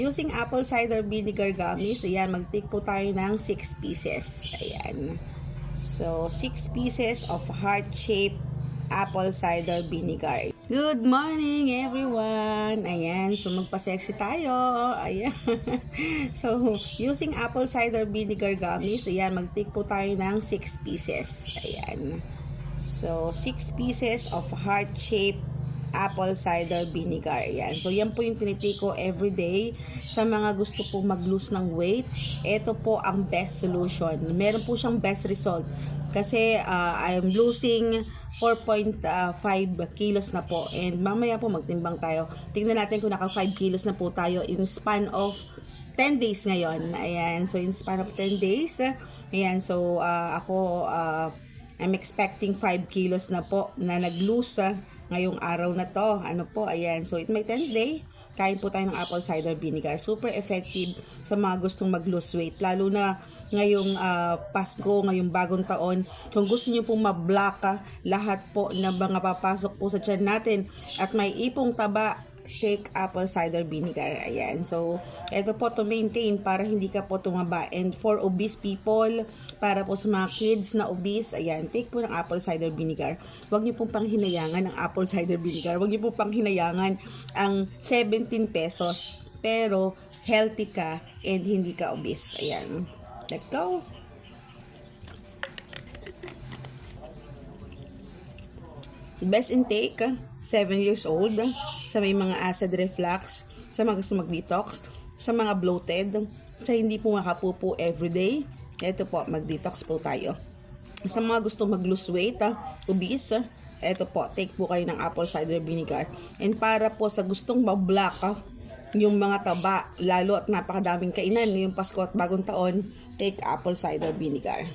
using apple cider vinegar gummies, ayan, mag-take po tayo ng 6 pieces. Ayan. So, 6 pieces of heart-shaped apple cider vinegar. Good morning, everyone! Ayan, so magpa-sexy tayo. Ayan. So, using apple cider vinegar gummies, ayan, mag-take po tayo ng 6 pieces. Ayan. So, 6 pieces of heart-shaped apple cider vinegar. Ayan. So, yan po yung tinitake ko everyday sa mga gusto po mag-lose ng weight. Ito po ang best solution. Meron po siyang best result. Kasi, I'm losing 4.5 kilos na po. And mamaya po magtimbang tayo. Tingnan natin kung naka 5 kilos na po tayo in span of 10 days ngayon. Ayan. So, in span of 10 days. Ayan. So, I'm expecting 5 kilos na po na nag-lose ngayong araw na to. Ano po, ayan. So, it may 10th day. Kain po tayo ng apple cider vinegar. Super effective sa mga gustong mag-lose weight. Lalo na ngayong Pasko, ngayong bagong taon. Kung gusto niyo pong ma-block lahat po na mga papasok po sa tiyan natin at may ipong taba, shake apple cider vinegar. Ayan. So, ito po to maintain para hindi ka po tumaba. And for obese people, para po sa mga kids na obese, ayan, take po ng apple cider vinegar. Huwag niyo pong panghinayangan ng apple cider vinegar. Huwag niyo pong panghinayangan ang 17 pesos. Pero, healthy ka and hindi ka obese. Ayan. Let's go! Best intake, 7 years old, sa may mga acid reflux, sa mga gusto mag-detox, sa mga bloated, sa hindi po makapupo everyday. Ito po, mag-detox po tayo. Sa mga gusto mag-lose weight, obese, ito po, take po kayo ng apple cider vinegar. And para po sa gustong mag-block, yung mga taba, lalo at napakadaming kainan, yung Pasko at bagong taon, take apple cider vinegar.